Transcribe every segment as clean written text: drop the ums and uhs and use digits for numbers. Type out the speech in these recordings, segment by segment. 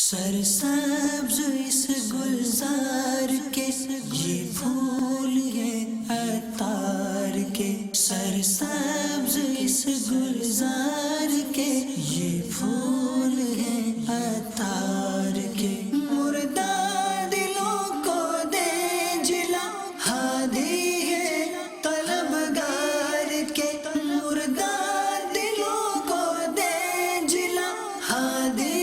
سرسبز اس گلزار کے یہ پھول ہیں عطار کے، سرسبز اس گلزار کے یہ پھول ہیں عطار کے، مردہ دلوں کو دے جلا ہادی ہے طلبگار کے، مردہ دلوں کو دے جلا ہادی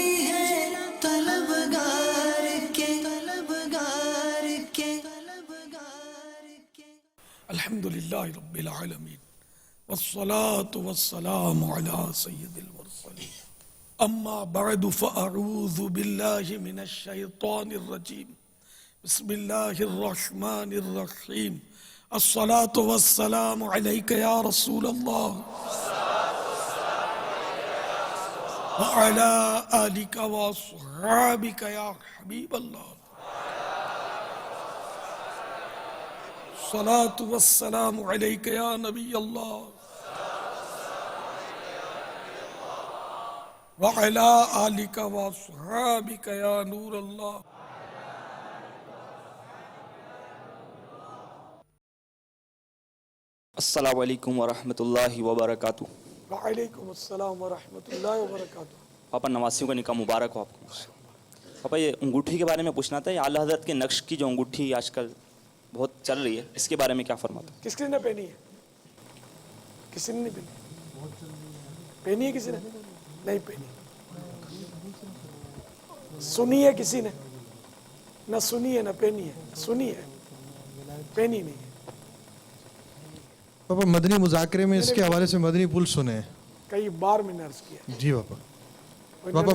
الحمد للہ رب العالمین والصلاة والسلام على سید المرسلین اما بعد فاعوذ باللہ من الشیطان الرجیم بسم اللہ الرحمن الرحیم الصلاة والسلام علیک یا رسول اللہ وعلى آلک واصحابک یا حبیب اللہ، الصلاة والسلام علیک یا نبی اللہ وعلی آلک واصحابک یا نور اللہ۔ السلام علیکم ورحمۃ اللہ وبرکاتہ۔ وعلیکم السلام ورحمۃ اللہ وبرکاتہ۔ پاپا نواسیوں کا نکاح مبارک ہو آپ کو۔ پاپا یہ انگوٹھی کے بارے میں پوچھنا تھا، یہ اعلیٰ حضرت کے نقش کی جو انگوٹھی آج کل بہت چل رہی ہے، اس کے بارے میں کیا فرماتا ہے؟ کس نے پہنی ہے؟ کسی نے نہیں پہنی؟ پہنی ہے کسی نے؟ نہیں پہنی۔ سنی ہے کسی نے؟ نہ سنی ہے نہ پہنی ہے۔ سنی ہے، پہنی نہیں ہے۔ پاپا مدنی مذاکرے میں اس کے حوالے سے مدنی پل سنے ہیں کئی بار میں نے عرض کیا جی پاپا۔ پاپا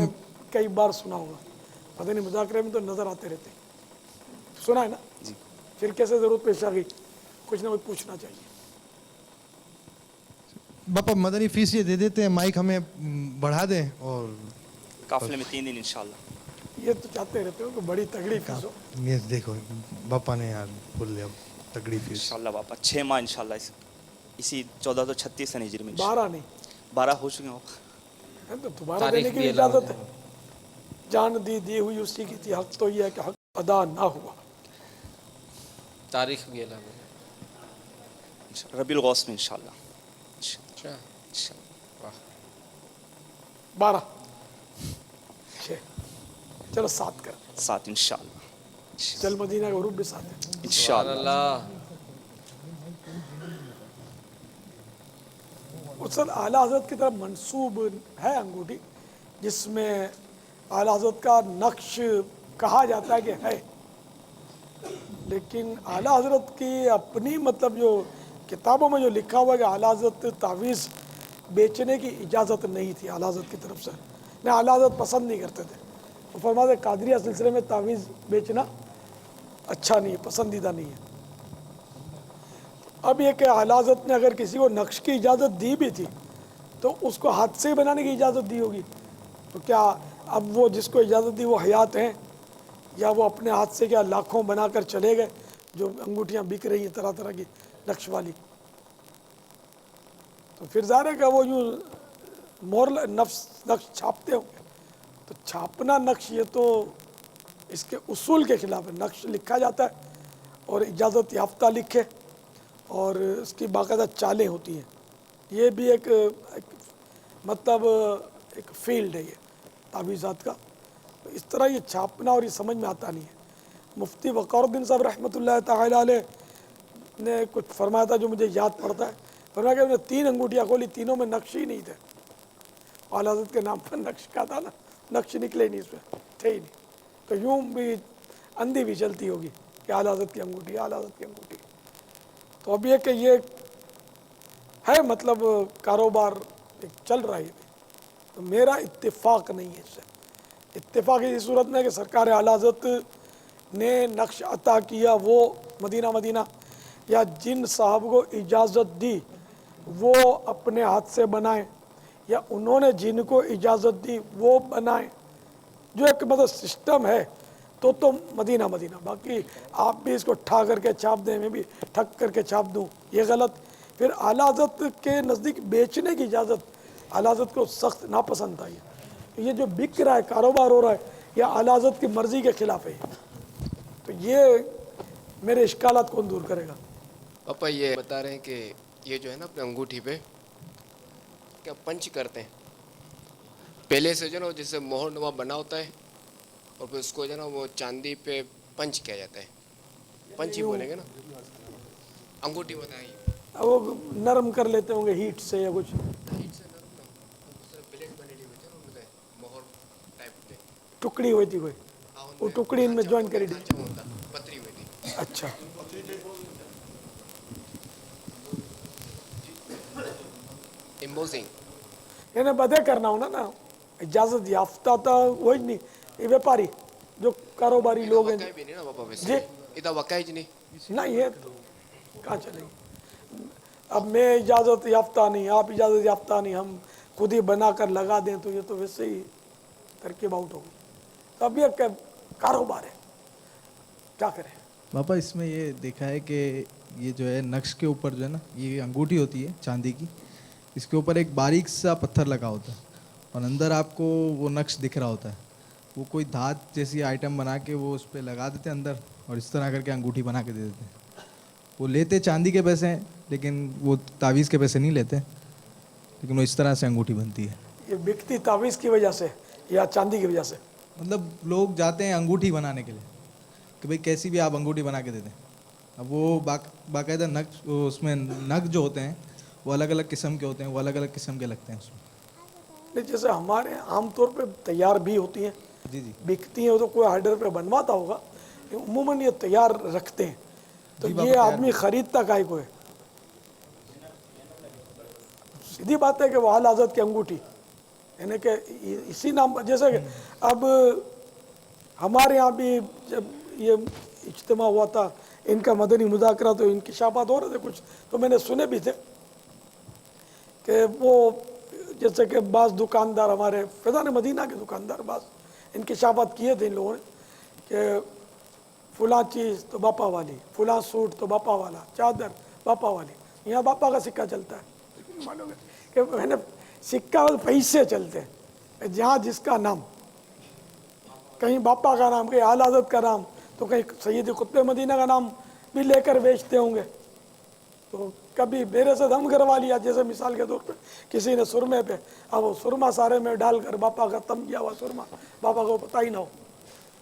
کئی بار سنا ہوگا، مدنی مذاکرے میں تو نظر آتے رہتے ہیں، سنا ہے نا جی۔ پھر کیسے ضرورت پیش آ گئی؟ کچھ نہ کچھ پوچھنا چاہیے۔ پاپا مدنی فیس یہ دے دیتے ہیں، مائک ہمیں بڑھا دیں اور قافلے میں 3 دن انشاءاللہ۔ یہ تو چاہتے رہتے ہو کہ بڑی تگڑی فیس ہو۔ یہ دیکھو باپا نے یار بول لیا تگڑی فیس۔ انشاءاللہ پاپا 6 ماہ انشاءاللہ اسی 1436 ہجری میں 12 نہیں 12 ہو چکے ہیں پاپا۔ تو دوبارہ دینے کی اجازت ہے۔ جان دی ہوئی اسی کی تھی، حق تو یہ ہے کہ حق ادا نہ ہوا۔ تاریخ بھی اعلان ربیع الغوث میں انشاءاللہ۔ اچھا 12 6 چلو 7 کر 7 انشاءاللہ۔ چل مدینہ کا حروف بھی 7 ہے انشاءاللہ۔ اللہ۔ اصل اعلیٰ حضرت کی طرف منسوب ہے انگوٹھی، جس میں اعلیٰ حضرت کا نقش کہا جاتا ہے کہ ہے، لیکن اعلیٰ حضرت کی اپنی مطلب جو کتابوں میں جو لکھا ہوا ہے کہ اعلیٰ حضرت تعویذ بیچنے کی اجازت نہیں تھی اعلیٰ حضرت کی طرف سے، نہ اعلیٰ حضرت پسند نہیں کرتے تھے۔ وہ فرماتے قادریہ سلسلے میں تعویذ بیچنا اچھا نہیں ہے، پسندیدہ نہیں ہے۔ اب یہ کہ اعلیٰ حضرت نے اگر کسی کو نقش کی اجازت دی بھی تھی تو اس کو ہاتھ سے بنانے کی اجازت دی ہوگی، تو کیا اب وہ جس کو اجازت دی وہ حیات ہیں، یا وہ اپنے ہاتھ سے کیا لاکھوں بنا کر چلے گئے جو انگوٹھیاں بک رہی ہیں طرح طرح کی نقش والی؟ تو پھر ظاہر ہے کہ وہ یوں نقش چھاپتے ہوں گے، تو چھاپنا نقش یہ تو اس کے اصول کے خلاف ہے۔ نقش لکھا جاتا ہے اور اجازت یافتہ لکھے، اور اس کی باقاعدہ چالیں ہوتی ہیں۔ یہ بھی ایک مطلب ایک فیلڈ ہے یہ تعویذات کا۔ اس طرح یہ چھاپنا اور یہ سمجھ میں آتا نہیں ہے۔ مفتی وقار الدین صاحب رحمۃ اللہ تعالی علیہ نے کچھ فرمایا تھا جو مجھے یاد پڑتا ہے۔ فرمایا کہ انہوں نے 3 انگوٹھیاں کھولی، تینوں میں نقش ہی نہیں تھے۔ اعلیٰ حضرت کے نام پر نقش کا تھا نا، نقش نکلے ہی نہیں، اس میں تھے ہی نہیں۔ تو یوں بھی اندھی بھی چلتی ہوگی کہ اعلیٰ حضرت کی انگوٹھی، اعلیٰ حضرت کی انگوٹھی۔ تو اب یہ کہ یہ ہے مطلب کاروبار چل رہا ہے، تو میرا اتفاق نہیں ہے اس سے۔ اتفاق اسی صورت میں کہ سرکار اعلیٰ حضرت نے نقش عطا کیا وہ مدینہ یا جن صاحب کو اجازت دی وہ اپنے ہاتھ سے بنائیں، یا انہوں نے جن کو اجازت دی وہ بنائیں، جو ایک مطلب سسٹم ہے تو مدینہ۔ باقی آپ بھی اس کو ٹھا کر کے چھاپ دیں، میں بھی ٹھک کر کے چھاپ دوں، یہ غلط۔ پھر اعلیٰ حضرت کے نزدیک بیچنے کی اجازت اعلیٰ حضرت کو سخت ناپسند آئی ہے۔ یہ جو بک رہا ہے، کاروبار ہو رہا ہے، या आला हज़रत की मर्ज़ी के खिलाफ है। तो ये मेरे इश्कालात कौन दूर करेगा? पापा ये बता रहे हैं कि ये जो है ना अपने अंगूठी पे क्या पंच करते हैं, पहले से जो ना जैसे मोहर नुमा बना होता है और फिर उसको जो ना वो चांदी पे पंच किया जाता है, पंच ही बोलेंगे ना, अंगूठी बताइए। अब वो नरम कर लेते होंगे हीट से या कुछ। मोहर टाइप पे टुकड़ी हुई थी कोई, वो टुकड़ी इनमें ज्वाइन करी थी। पतरी हुई थी। अच्छा, एम्बोसिंग इन्हें बदे करना होना ना, इजाज़त याफ्ता था वही नहीं, ये व्यापारी जो कारोबारी लोग हैं वकाई भी नहीं ना पापा, जी। वैसे इतना वकाई जी नहीं। ना, ये तो कहाँ चलेगी। अब मैं इजाज़त याफ्ता नहीं, आप इजाज़त याफ्ता नहीं, हम खुद ही बना कर लगा दें तो ये तो वैसे ही तरकीब आउट होगी। तो अब ये कारोबार है, क्या करें। पापा इसमें ये देखा है कि ये जो है नक्श के ऊपर जो है ना, ये अंगूठी होती है चांदी की, इसके ऊपर एक बारीक सा पत्थर लगा होता है और अंदर आपको वो नक्श दिख रहा होता है। वो कोई धात जैसी आइटम बना के वो उस पर लगा देते हैं अंदर और इस तरह करके अंगूठी बना के दे देते हैं। वो लेते चांदी के पैसे हैं लेकिन वो तावीज़ के पैसे नहीं लेते, लेकिन वो इस तरह से अंगूठी बनती है। ये बिकती तावीज़ की वजह से या चांदी की वजह से? मतलब लोग जाते हैं अंगूठी बनाने के लिए कि भाई कैसी भी आप अंगूठी बना के दे दें। अब वो बाकायदा नग, उसमें नग जो होते हैं वो अलग अलग किस्म के होते हैं, वो अलग अलग किस्म के लगते हैं उसमें। नहीं, जैसे हमारे आमतौर पे तैयार भी होती हैं, जी जी बिकती हैं, वो तो कोई ऑर्डर पे बनवाता होगा, उमूमन ये तैयार रखते हैं। तो जी, ये बाबा आदमी खरीदता काहे को है? सीधी बात है कि वो आला हज़रत की अंगूठी, यानी कि इसी नाम पर, जैसे कि अब हमारे यहाँ भी जब ये इज्तिमा हुआ था इनका मदनी मुज़ाकरा, तो इंकिशाफात हो रहे थे कुछ, तो मैंने सुने भी थे कि वो जैसे कि बाज़ दुकानदार, हमारे फैज़ान मदीना के दुकानदार बाज़ इंकिशाफात किए थे इन लोगों ने कि फ़लाँ चीज़ तो बापा वाली, फ़लाँ सूट तो बापा वाला, चादर बापा वाली। यहाँ बापा का सिक्का चलता है, मालूम है कि मैंने सिक्का और पैसे चलते हैं, जहाँ जिसका नाम, कहीं बापा का नाम, कहीं आला हज़रत का नाम, तो कहीं सैयद कुतुब मदीना का नाम भी लेकर बेचते होंगे। तो कभी मेरे से दम करवा लिया, जैसे मिसाल के तौर पे किसी ने सुरमे पे, अब वो सुरमा सारे में डालकर बापा का तम किया हुआ सुरमा, बापा को पता ही ना हो,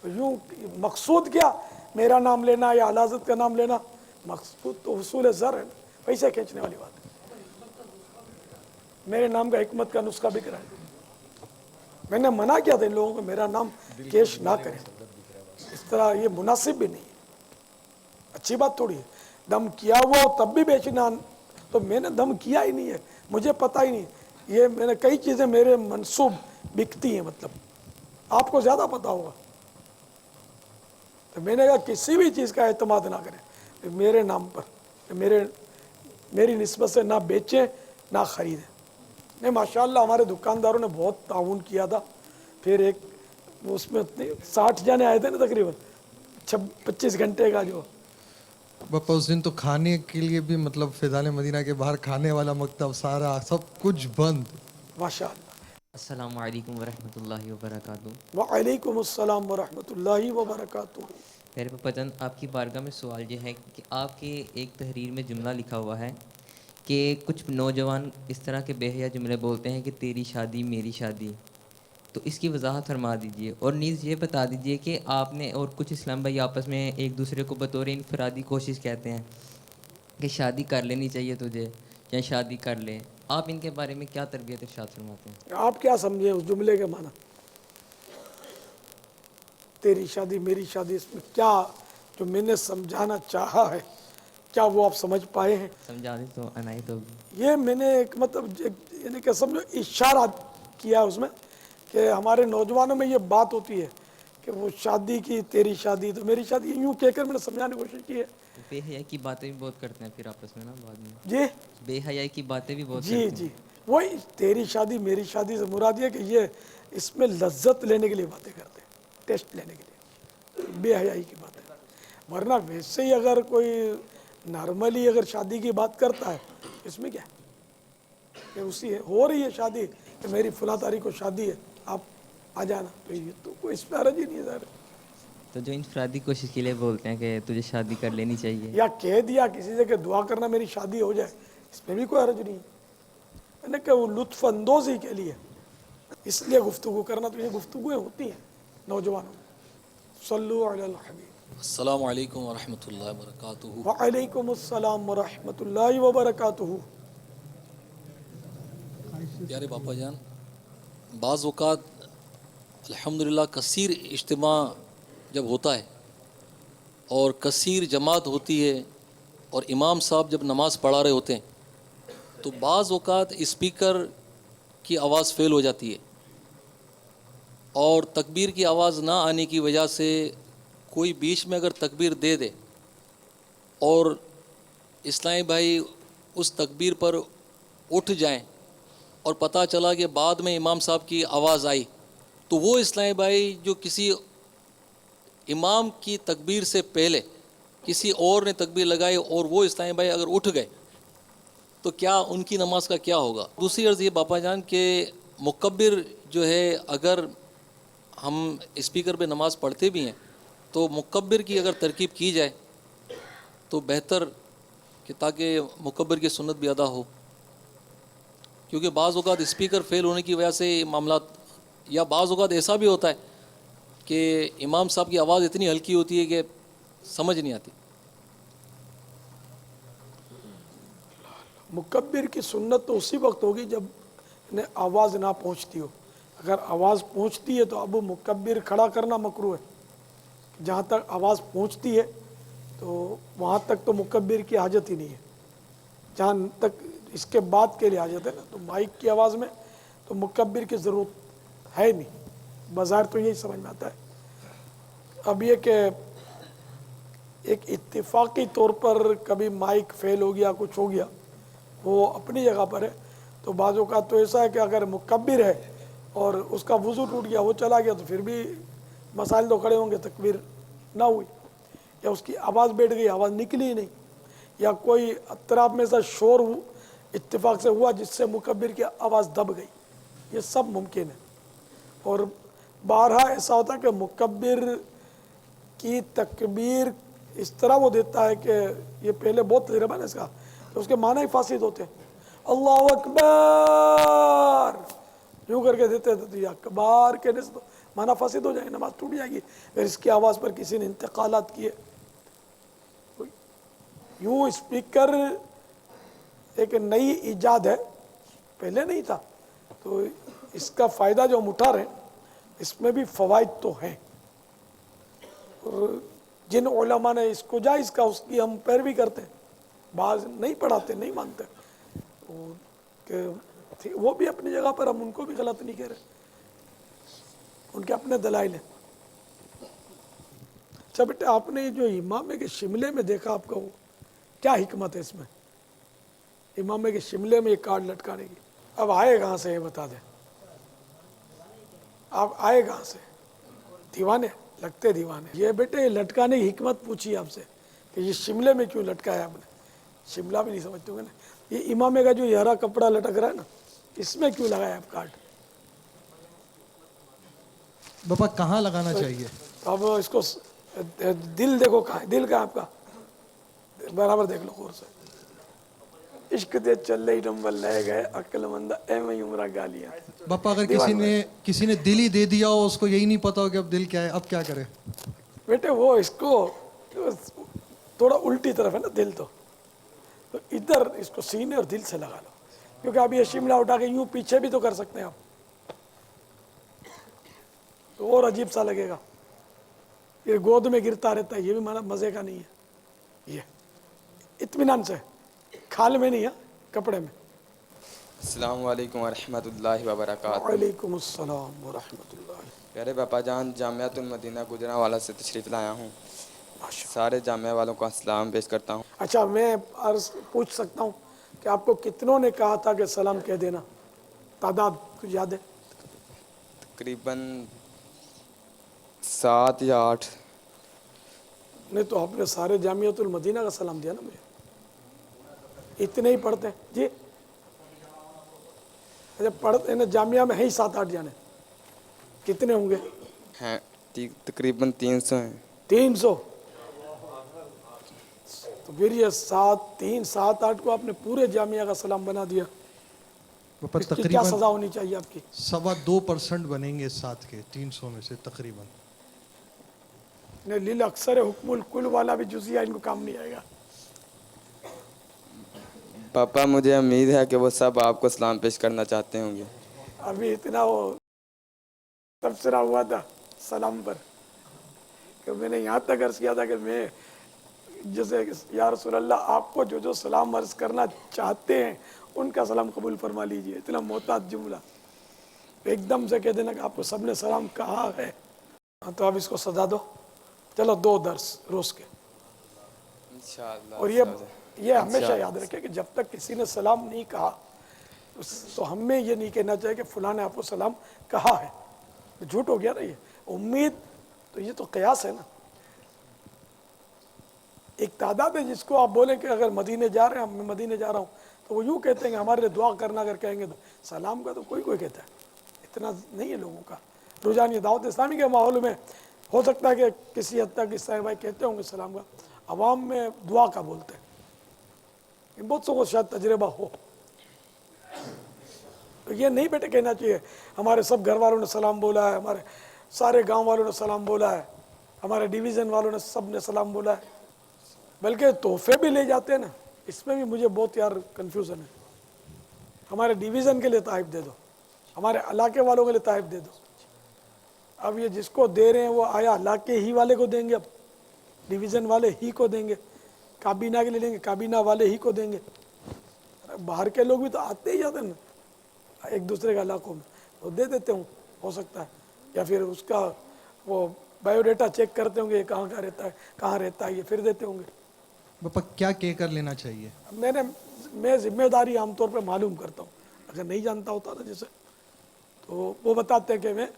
तो यूँ मकसूद क्या, मेरा नाम लेना या आला हज़रत का नाम लेना? मकसूद तो हुसूल ज़र है, पैसे खींचने वाली बात है। मेरे नाम का हिकमत का नुस्खा बिक रहा है। मैंने मना किया था इन लोगों को मेरा नाम केश ना करें, इस तरह ये मुनासिब भी नहीं है, अच्छी बात थोड़ी है। दम किया हुआ हो तब भी बेचना, तो मैंने दम किया ही नहीं है, मुझे पता ही नहीं। ये मैंने कई चीज़ें मेरे मंसूब बिकती हैं, मतलब आपको ज़्यादा पता होगा। तो मैंने कहा किसी भी चीज़ का एतमाद ना करें मेरे नाम पर, मेरी निस्बत से ना बेचें ना ख़रीदें। नहीं, माशाल्लाह हमारे दुकानदारों ने बहुत ताउन किया था। फिर एक उसमें 60 जने आए थे ना तकरीबन, 25 घंटे का जो। पापा उस दिन तो खाने के लिए भी, मतलब फैज़ान मदीना के बाहर खाने वाला मकतब सारा सब कुछ बंद। माशाल्लाह। अस्सलामु अलैकुम वरहमतुल्लाहि वबरकातुहू। वालेकुम अस्सलाम वरहमतुल्लाहि वबरकातुहू। मेरे पापा चंद आपकी बारगाह में सवाल ये है कि आपके एक तहरीर में जुमला लिखा हुआ है कि कुछ नौजवान इस तरह के बेहया जुमले बोलते हैं कि तेरी शादी मेरी शादी, तो इसकी वजाहत फरमा दीजिए। और नीज़ ये बता दीजिए कि आपने और कुछ इस्लाम भाई आपस में एक दूसरे को बतौर इनफरादी कोशिश कहते हैं कि शादी कर लेनी चाहिए तुझे या शादी कर ले, आप इनके बारे में क्या तरबियत इरशाद फरमाते हैं? आप क्या समझे उस जुमले के माना? तेरी शादी मेरी शादी, इसमें क्या जो मैंने समझाना चाहा है, क्या वो आप समझ पाए हैं? समझा दें तो अनाई तो ये मैंने एक मतलब यानी कि समझो इशारा किया उसमें कि हमारे नौजवानों में ये बात होती है कि वो शादी की तेरी शादी तो मेरी शादी, यूँ कहकर मैंने समझाने की कोशिश की है। बेहयाई की बातें भी बहुत करते हैं फिर आपस में ना बाद में, जी बेहयाई की बातें भी बहुत जी करते जी, हैं। वही तेरी शादी मेरी शादी से मुराद ये कि ये इसमें लज्जत लेने के लिए बातें करते हैं, टेस्ट लेने के लिए, बेहयाई की बातें। वरना वैसे ही अगर कोई नॉर्मली अगर शादी की बात करता है, इसमें क्या है कि उसी है हो रही है शादी कि मेरी फला तारीख को शादी है, आप आ जाना, तो ये तो कोई इसमें हरज ही नहीं है ज़ाहिर है। तो जो इंफरादी कोशिश के लिए बोलते हैं कि तुझे शादी कर लेनी चाहिए, या कह दिया किसी से कि दुआ करना मेरी शादी हो जाए, इसमें भी कोई हरज नहीं है। मैंने कहा वो लुत्फ अंदोज़ी के लिए, इसलिए गुफ्तगू करना, तो ये गुफ्तगुएँ होती हैं नौजवानों में। सल्लु अलल हबीब। अस्सलामु अलैकुम वरहमतुल्लाहि वबरकातुहू। वालेकुम अस्सलाम व रहमतुल्लाहि व बरकातुहू। प्यारे बापा जान, बाज़ औक़ात अल्हम्दुलिल्लाह कसीर इज्तिमा जब होता है और कसीर जमात होती है और इमाम साहब जब नमाज़ पढ़ा रहे होते हैं तो बाज़ औक़ात स्पीकर की आवाज़ फ़ेल हो जाती है और तकबीर की आवाज़ ना आने की वजह से कोई बीच में अगर तकबीर दे दे और इस्लामी भाई उस तकबीर पर उठ जाएं और पता चला कि बाद में इमाम साहब की आवाज़ आई, तो वो इस्लामी भाई जो किसी इमाम की तकबीर से पहले किसी और ने तकबीर लगाई और वो इस्लामी भाई अगर उठ गए तो क्या उनकी नमाज का क्या होगा? दूसरी अर्ज़ ये बापा जान कि मुकब्बिर जो है, अगर हम स्पीकर पे नमाज़ पढ़ते भी हैं तो मुकब्बिर की अगर तरकीब की जाए तो बेहतर कि ताकि मुकब्बिर की सुन्नत भी अदा हो, क्योंकि बाज़ औक़ात स्पीकर फ़ेल होने की वजह से मामला, या बाज़ औक़ात ऐसा भी होता है कि इमाम साहब की आवाज़ इतनी हल्की होती है कि समझ नहीं आती। मुकब्बिर की सुन्नत तो उसी वक्त होगी जब इन्हें आवाज़ ना पहुंचती हो। अगर आवाज़ पहुंचती है तो अब मुकब्बिर खड़ा करना मकरूह है। जहाँ तक आवाज़ पहुंचती है तो वहाँ तक तो मुकब्बिर की हाजत ही नहीं है। जहाँ तक इसके बाद के लिए हाजत है ना, तो माइक की आवाज़ में तो मुकब्बिर की ज़रूरत है नहीं, बाज़ार तो यही समझ में आता है। अब ये कि एक इत्तेफाकी तौर पर कभी माइक फेल हो गया, कुछ हो गया, वो अपनी जगह पर है। तो बाज़ों का तो ऐसा है कि अगर मुकब्बिर है और उसका वज़ू टूट गया, वो चला गया, तो फिर भी मसाइल तो खड़े होंगे, तकबीर ना हुई या उसकी आवाज़ बैठ गई, आवाज़ निकली ही नहीं, या कोई अतराफ में ऐसा शोर इत्तेफाक से हुआ जिससे मुकब्बिर की आवाज़ दब गई, ये सब मुमकिन है। और बारहा ऐसा होता है कि मुकब्बिर की तकबीर इस तरह वो देता है कि ये पहले बहुत तजर्बा है इसका, तो उसके माना ही फासिद होते हैं। अल्लाहु अकबर यूँ करके देते हैं, तो ये अकबार कहने से तो माना फासिद हो जाएगी, नमाज टूट जाएगी। अगर इसकी आवाज़ पर किसी ने इंतकालात किए, यूँ स्पीकर एक नई ईजाद है, पहले नहीं था, तो इसका फ़ायदा जो हम उठा रहे हैं इसमें भी फ़वाइद तो हैं। और जिन उलमा ने इसको जायज़ का, उसकी हम पैरवी करते हैं। बाज़ नहीं पढ़ाते, नहीं मानते, कि वो भी अपनी जगह पर, हम उनको भी गलत नहीं कह रहे, उनके अपने दलाइल हैं। अच्छा बेटे, आपने जो इमाम के शिमले में देखा, आपका वो क्या हिकमत है इसमें? इमाम के शिमले में ये कार्ड लटकाने की, अब आए कहाँ से ये बता दें, आप आए कहाँ से? दीवाने लगते दीवाने। ये बेटे लटकाने की हिकमत पूछी आपसे कि ये शिमले में क्यों लटकाया आपने? शिमला भी नहीं समझते होंगे ना। ये इमाम का जो ये हरा कपड़ा लटक रहा है ना, इसमें क्यों लगाया आप कार्ड? बाबा कहाँ लगाना चाहिए? अब इसको दिल देखो कहाँ है, दिल कहाँ है आपका, बराबर देख लो गौर से। इश्क दे चल ही नंबर ले गए अक्लमंदा एवं ही उम्र गालियाँ। बापा अगर किसी ने दिल ही दे दिया हो, उसको यही नहीं पता हो कि अब दिल क्या है, अब क्या करे? बेटे वो इसको थोड़ा उल्टी तरफ है ना दिल, तो इधर इसको सीने और दिल से लगा लो, क्योंकि अब ये शिमला उठा के यूं पीछे भी तो कर सकते हैं आप, तो और अजीब सा लगेगा। ये गोद में गिरता रहता है, ये भी माना मज़े का नहीं है। ये इत्मीनान से, खाल में नहीं है, कपड़े में। अस्सलामु अलैकुम वरहमतुल्लाहि वबरकातुहू। वालेकुम अस्सलाम वरहमतुल्लाहि। प्यारे बापा जान, जामियातुल मदीना गुजरांवाला से तशरीफ़ लाया हूँ। सारे जामिया वालों को सलाम पेश करता हूँ। अच्छा, मैं अर्ज पूछ सकता हूँ कि आपको कितनों ने कहा था कि सलाम कह देना? तादाद कुछ याद है? तकरीबन 7 या 8। नहीं तो आपने सारे जामियातुल मदीना का सलाम दिया ना मुझे, इतने ही पढ़ते हैं जी। अच्छा, पढ़ते हैं ना, जामिया में है ही 7-8 जाने, कितने होंगे? हैं तकरीबन 300 हैं। 300। तो फिर ये 3, 7, 8 को आपने पूरे जामिया का सलाम बना दिया। पापा इसकी क्या तकरीबन सजा होनी चाहिए आपकी? 2.25% बनेंगे 7 के 300 में से तकरीबन। ने लिल अक्सर हुक्मुल कुल वाला भी जुजिया इनको काम नहीं आएगा। पापा मुझे उम्मीद है कि वो सब आपको सलाम पेश करना चाहते होंगे। अभी इतना वो तबसरा हुआ था सलाम पर कि मैंने यहाँ तक अर्ज किया था कि मैं जैसे या रसूल अल्लाह आपको जो जो सलाम अर्ज करना चाहते हैं उनका सलाम कबूल फरमा लीजिए। इतना मोहतात जुमला एकदम से कह देना कि आपको सबने सलाम कहा है। हाँ, तो आप इसको सजा दो। चलो 2 दर्स रोज के। इंशाअल्लाह। और ये हमेशा याद रखें कि जब तक किसी ने सलाम नहीं कहा तो हमें ये नहीं कहना चाहिए कि फलां ने आपको सलाम कहा है। तो झूठ हो गया ना ये उम्मीद। तो ये तो कयास है ना। एक तादाद है जिसको आप बोले कि अगर मदीने जा रहे हैं, मैं मदीने जा रहा हूँ, तो वो यूँ कहते हैं कि हमारे लिए दुआ करना अगर कहेंगे तो। सलाम का तो कोई कोई कहता है, इतना नहीं है लोगों का। रुझान दावत इस्लामी के माहौल में हो सकता है कि किसी हद तक इस भाई कहते होंगे सलाम का, अवाम में दुआ का बोलते हैं। बहुत सौ को शायद तजर्बा हो। तो ये नहीं बेटे कहना चाहिए हमारे सब घर वालों ने सलाम बोला है, हमारे सारे गांव वालों ने सलाम बोला है, हमारे डिवीज़न वालों ने सब ने सलाम बोला है। बल्कि तोहफे भी ले जाते हैं ना, इसमें भी मुझे बहुत यार कन्फ्यूज़न है। हमारे डिवीज़न के लिए ताइफ दे दो, हमारे इलाके वालों के लिए ताइफ दे दो। अब ये जिसको दे रहे हैं वो आया इलाके ही वाले को देंगे, अब डिवीज़न वाले ही को देंगे, काबीना के लिए लेंगे काबीना वाले ही को देंगे। बाहर के लोग भी तो आते ही जाते हैं ना एक दूसरे के इलाकों में, तो दे देते हूँ हो सकता है। या फिर उसका वो बायोडाटा चेक करते होंगे कहाँ का रहता है, कहाँ रहता है, ये फिर देते होंगे। पापा क्या कह कर लेना चाहिए? मैं जिम्मेदारी आमतौर पे मालूम करता हूँ। अगर नहीं जानता होता ना जैसे, तो वो बताते हैं कि मैं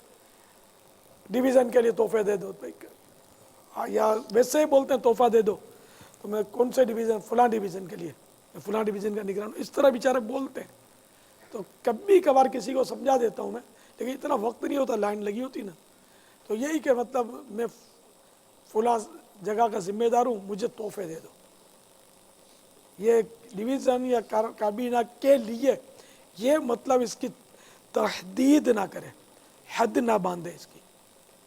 डिवीज़न के लिए तोहफे दे दो भाई, या वैसे ही बोलते हैं तोहफा दे दो, तो मैं कौन से डिवीज़न, फलां डिवीज़न के लिए, मैं फलां डिवीज़न का निगरान, इस तरह बेचारे बोलते हैं। तो कभी कभार किसी को समझा देता हूँ मैं, लेकिन इतना वक्त नहीं होता, लाइन लगी होती ना। तो यही कि मतलब मैं फलां जगह का जिम्मेदार हूँ, मुझे तोहफे दे दो। ये डिवीज़न या काबीना के लिए ये मतलब इसकी तहदीद ना करे, हद ना बांधे, इसकी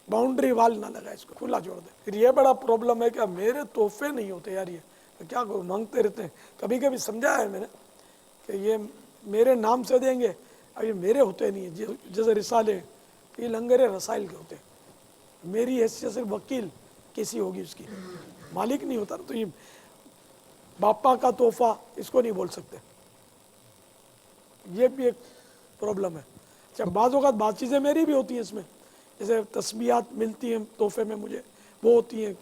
बाउंड्री वाल ना लगाए, इसको खुला छोड़ दे। फिर ये बड़ा प्रॉब्लम है कि मेरे तोहफे नहीं होते यार, ये तो क्या करूँ, मांगते रहते हैं। कभी कभी समझाया है मैंने कि ये मेरे नाम से देंगे, अब ये मेरे होते नहीं है। जैसे रिसाले ये लंगर रसाइल के होते हैं, मेरी हैसियत से वकील कैसी होगी उसकी, मालिक नहीं होता ना। तो ये बापा का तोहफा इसको नहीं बोल सकते, ये भी एक प्रॉब्लम है। अच्छा, बाज़ औक़ात बात चीज़ें मेरी भी होती हैं इसमें, जैसे तस्बीहात मिलती हैं तोहफे में मुझे, वो होती हैं।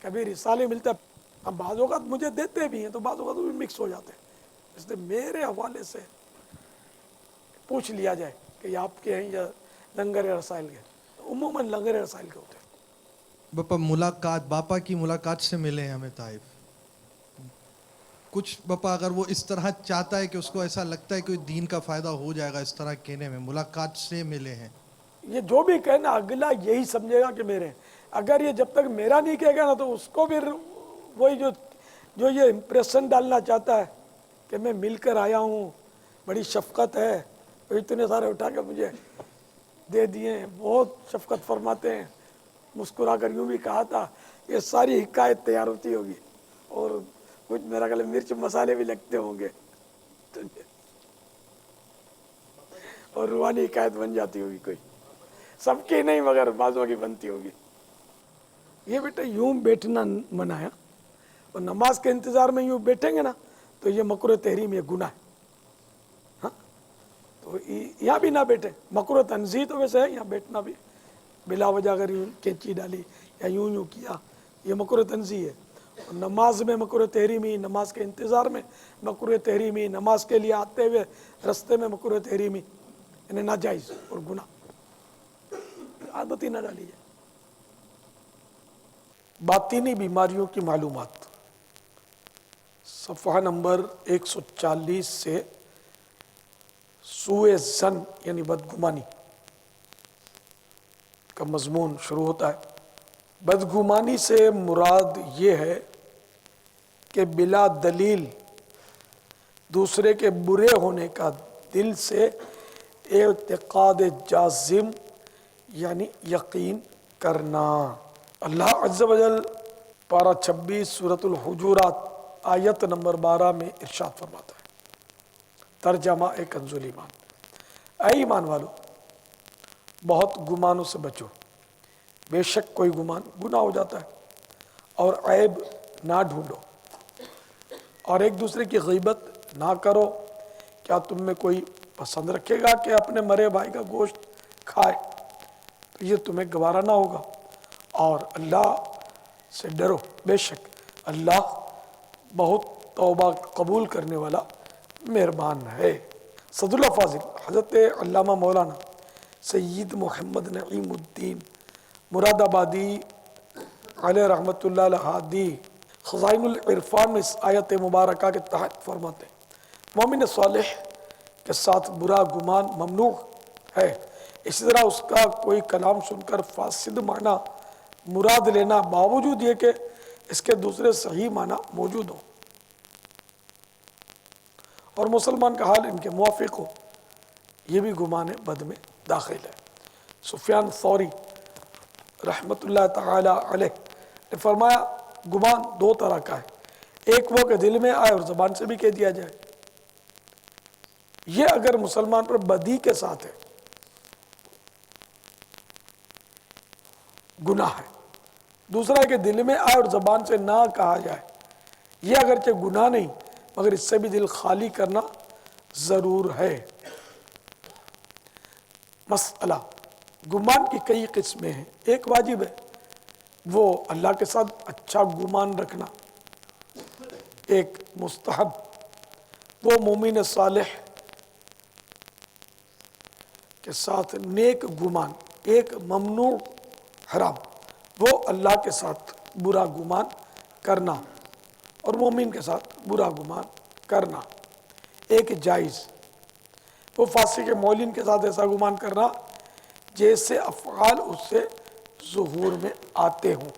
कभी रिसाले मिलता है, अब बाज़ औक़ात मुझे देते भी हैं, तो बाज़ औक़ात वो भी मिक्स हो जाते हैं। इसलिए मेरे हवाले से पूछ लिया जाए कि ये आपके हैं या लंगर रसाइल के, तो उमूमन लंगर रसाइल के होते हैं। बापा मुलाकात, बापा की मुलाकात से मिले हैं हमें ताइफ। कुछ बापा अगर वो इस तरह चाहता है कि उसको ऐसा लगता है कि दीन का फ़ायदा हो जाएगा इस तरह कहने में, मुलाकात से मिले हैं, ये जो भी कहना अगला यही समझेगा कि मेरे हैं। अगर ये जब तक मेरा नहीं कहेगा ना, तो उसको फिर वही जो ये इम्प्रेशन डालना चाहता है कि मैं मिलकर आया हूँ, बड़ी शफकत है, तो इतने सारे उठा के मुझे दे दिए हैं, बहुत शफकत फरमाते हैं, मुस्कुरा कर यूँ भी कहा था, ये सारी हिकायत तैयार होती होगी। और कुछ मेरा ख्याल मिर्च मसाले भी लगते होंगे, और रूहानी हिकायत बन जाती होगी कोई, सबकी नहीं मगर बाज़ों की बनती होगी। ये बेटा यूं बैठना मना है, और नमाज के इंतज़ार में यूं बैठेंगे ना तो ये मकरूह तहरीम, ये गुनाह है। हाँ, तो यहाँ भी ना बैठे। मकरूह तंज़ीह तो वैसे है, यहाँ बैठना भी बिला वजह अगर यूँ कैंची डाली या यूं किया, ये मकरूह तंज़ीह है। और नमाज में मकरूह तहरीमी, नमाज के इंतज़ार में मकरूह तहरीमी, नमाज के लिए आते हुए रस्ते में मकरूह तहरीमी, इन्हें नाजायज़ और गुनाह, आदत ही ना डाली है। बातिनी बीमारियों की मालूमात, सफ़हा नंबर 140 से सूए ज़न यानी बदगुमानी। کا مضمون شروع ہوتا ہے۔ بدگمانی سے مراد یہ ہے کہ بلا دلیل دوسرے کے برے ہونے کا دل سے اعتقاد جازم یعنی یقین کرنا۔ اللہ عز و جل پارہ 26 سورۃ الحجرات آیت نمبر 12 میں ارشاد فرماتا ہے، ترجمہ کنز ایمان، اے ایمان والو بہت گمانوں سے بچو، بے شک کوئی گمان گناہ ہو جاتا ہے، اور عیب نہ ڈھونڈو، اور ایک دوسرے کی غیبت نہ کرو۔ کیا تم میں کوئی پسند رکھے گا کہ اپنے مرے بھائی کا گوشت کھائے؟ تو یہ تمہیں گوارا نہ ہوگا، اور اللہ سے ڈرو، بے شک اللہ بہت توبہ قبول کرنے والا مہربان ہے۔ صد اللہ فاضل حضرت علامہ مولانا سید محمد نعیم الدین مراد آبادی علیہ رحمۃ اللہ الہادی خزائن العرفان میں اس آیت مبارکہ کے تحت فرماتے ہیں، مومن صالح کے ساتھ برا گمان ممنوع ہے۔ اسی طرح اس کا کوئی کلام سن کر فاسد معنی مراد لینا باوجود یہ کہ اس کے دوسرے صحیح معنی موجود ہوں اور مسلمان کا حال ان کے موافق ہو، یہ بھی گمان بد میں داخل ہے۔ سفیان ثوری رحمۃ اللہ تعالی علیہ نے فرمایا گمان دو طرح کا ہے، ایک وہ کہ دل میں آئے اور زبان سے بھی کہہ دیا جائے، یہ اگر مسلمان پر بدی کے ساتھ ہے گناہ ہے۔ دوسرا ہے کہ دل میں آئے اور زبان سے نہ کہا جائے، یہ اگرچہ گناہ نہیں مگر اس سے بھی دل خالی کرنا ضرور ہے۔ مسئلہ گمان کی کئی قسمیں ہیں، ایک واجب ہے وہ اللہ کے ساتھ اچھا گمان رکھنا، ایک مستحب وہ مومن صالح کے ساتھ نیک گمان، ایک ممنوع حرام وہ اللہ کے ساتھ برا گمان کرنا اور مومن کے ساتھ برا گمان کرنا، ایک جائز وہ فاسق معلن کے ساتھ ایسا گمان کرنا جیسے افعال اس سے ظہور میں آتے ہوں۔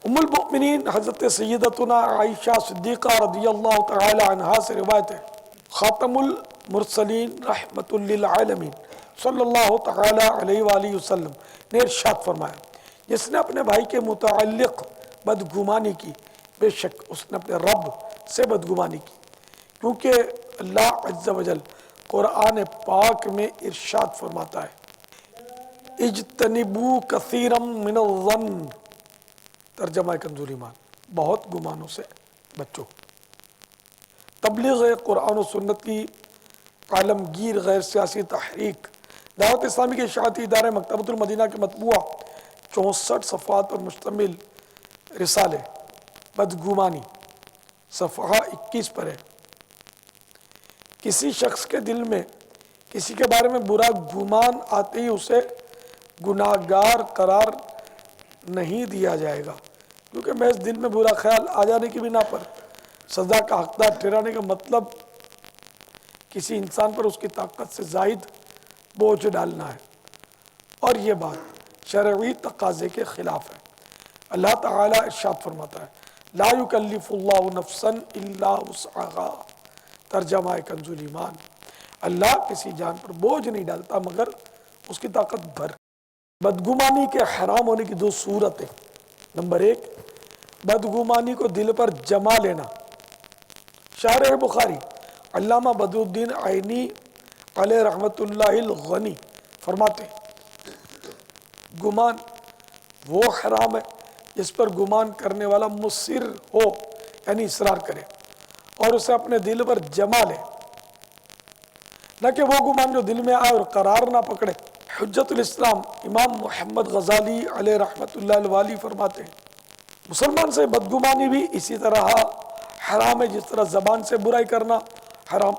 ام المؤمنین حضرت سیدتنا عائشہ صدیقہ رضی اللہ تعالی عنہا سے روایت ہے، خاتم المرسلین رحمت للعالمین صلی اللہ تعالی علیہ وآلہ وسلم نے ارشاد فرمایا، جس نے اپنے بھائی کے متعلق بدگمانی کی بے شک اس نے اپنے رب سے بدگمانی کی، کیونکہ اللہ عز و جل قرآن پاک میں ارشاد فرماتا ہے، اجتنبوا کثیرا من الظن، ترجمہ کنز ایمان، بہت گمانوں سے بچو۔ تبلیغ قرآن و سنت کی عالمگیر غیر سیاسی تحریک دعوت اسلامی کے اشاعتی ادارے مکتبۃ المدینہ کے مطبوعہ 64 صفحات پر مشتمل رسالے بدگمانی صفحہ 21 پر ہے۔ کسی شخص کے دل میں کسی کے بارے میں برا گمان آتے ہی اسے گناہگار قرار نہیں دیا جائے گا، کیونکہ محض دل میں برا خیال آ جانے کی بنا پر سزا کا حقدار ٹھہرانے کا مطلب کسی انسان پر اس کی طاقت سے زائد بوجھ ڈالنا ہے، اور یہ بات شرعی تقاضے کے خلاف ہے۔ اللہ تعالیٰ ارشاد فرماتا ہے، لا یکلف اللہ نفسا الا وسعها، ترجمہ کنز ایمان، اللہ کسی جان پر بوجھ نہیں ڈالتا مگر اس کی طاقت بھر۔ بدگمانی کے حرام ہونے کی دو صورتیں، نمبر ایک بدگمانی کو دل پر جما لینا۔ شارح بخاری علامہ بدر الدین عینی علیہ رحمۃ اللہ الغنی فرماتے ہیں، گمان وہ حرام ہے جس پر گمان کرنے والا مصر ہو، یعنی اصرار کرے اور اسے اپنے دل پر جما لے، نہ کہ وہ گمان جو دل میں آئے اور قرار نہ پکڑے۔ حجت الاسلام امام محمد غزالی علیہ رحمۃ اللہ الوالی فرماتے ہیں، مسلمان سے بدگمانی بھی اسی طرح حرام ہے جس طرح زبان سے برائی کرنا حرام،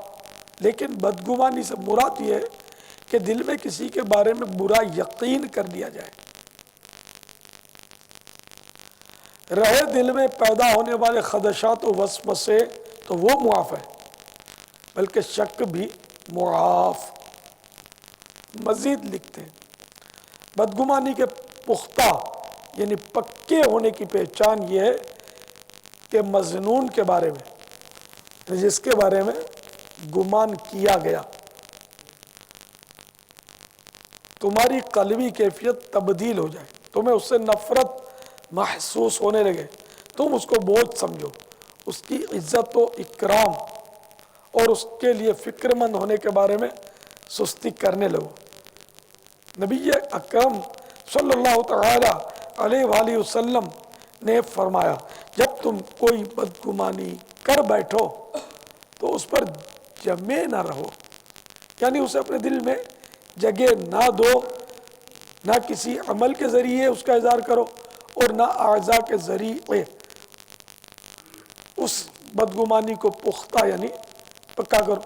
لیکن بدگمانی سے مراد یہ ہے کہ دل میں کسی کے بارے میں برا یقین کر دیا جائے، رہے دل میں پیدا ہونے والے خدشات و وسوسے تو وہ معاف ہے، بلکہ شک بھی معاف۔ مزید لکھتے ہیں، بدگمانی کے پختہ یعنی پکے ہونے کی پہچان یہ ہے کہ مظنون کے بارے میں، جس کے بارے میں گمان کیا گیا، تمہاری قلبی کیفیت تبدیل ہو جائے، تمہیں اس سے نفرت محسوس ہونے لگے، تم اس کو بوجھ سمجھو، اس کی عزت و اکرام اور اس کے لیے فکر مند ہونے کے بارے میں سستی کرنے لگو۔ نبی اکرم صلی اللہ تعالی علیہ وآلہ وسلم نے فرمایا جب تم کوئی بدگمانی کر بیٹھو تو اس پر جمے نہ رہو، یعنی اسے اپنے دل میں جگہ نہ دو، نہ کسی عمل کے ذریعے اس کا اظہار کرو اور نہ اعضاء کے ذریعے اس بدگمانی کو پختہ یعنی پکا کرو۔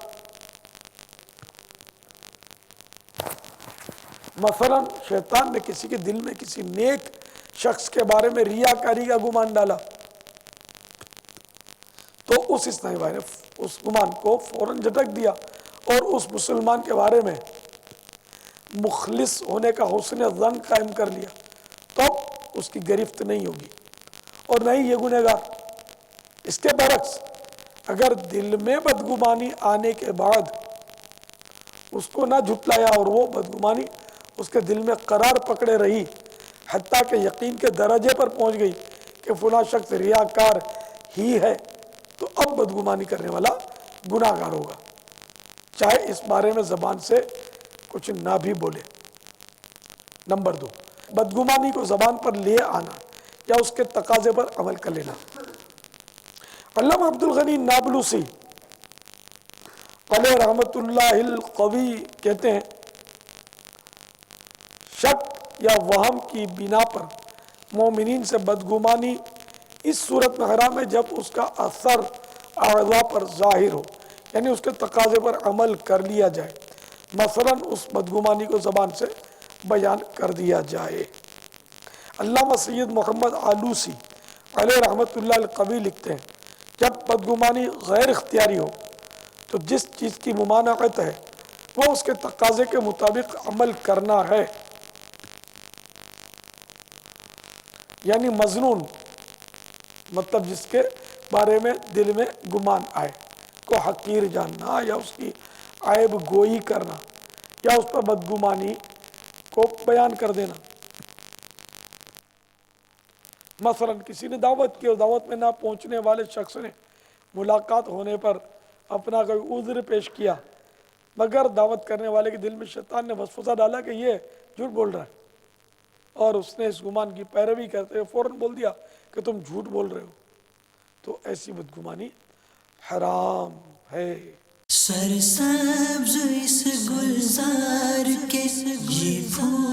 مثلا شیطان نے کسی کے دل میں کسی نیک شخص کے بارے میں ریاکاری کا گمان ڈالا تو اس اصطلاح نے اس گمان کو فوراً جھٹک دیا اور اس مسلمان کے بارے میں مخلص ہونے کا حسن ظن قائم کر لیا، تب اس کی گرفت نہیں ہوگی اور نہ ہی یہ گنہگار۔ اس کے برعکس اگر دل میں بدگمانی آنے کے بعد اس کو نہ جھٹلایا اور وہ بدگمانی اس کے دل میں قرار پکڑے رہی حتیٰ کہ یقین کے درجے پر پہنچ گئی کہ فلاں شخص ریاکار ہی ہے، تو اب بدگمانی کرنے والا گناہ گار ہوگا، چاہے اس بارے میں زبان سے کچھ نہ بھی بولے۔ نمبر 2، بدگمانی کو زبان پر لے آنا یا اس کے تقاضے پر عمل کر لینا۔ علامہ عبد الغنی نابلوسی علیہ رحمت اللہ القوی کہتے ہیں شک یا وہم کی بنا پر مومنین سے بدگمانی اس صورت میں حرام ہے جب اس کا اثر اعضاء پر ظاہر ہو، یعنی اس کے تقاضے پر عمل کر لیا جائے، مثلا اس بدگمانی کو زبان سے بیان کر دیا جائے۔ علامہ سید محمد آلوسی علیہ رحمت اللہ القوی لکھتے ہیں جب بدگمانی غیر اختیاری ہو تو جس چیز کی ممانعت ہے وہ اس کے تقاضے کے مطابق عمل کرنا ہے، یعنی مظنون مطلب جس کے بارے میں دل میں گمان آئے کو حقیر جاننا یا اس کی عیب گوئی کرنا یا اس پر بدگمانی کو بیان کر دینا۔ مثلا کسی نے دعوت کی اور دعوت میں نہ پہنچنے والے شخص نے ملاقات ہونے پر اپنا کوئی عذر پیش کیا، مگر دعوت کرنے والے کے دل میں شیطان نے وسوسہ ڈالا کہ یہ جھوٹ بول رہا ہے اور اس نے اس گمان کی پیروی کرتے ہوئے فوراً بول دیا کہ تم جھوٹ بول رہے ہو، تو ایسی بدگمانی حرام ہے۔ سرسبز اس گلزار کے یہ پھول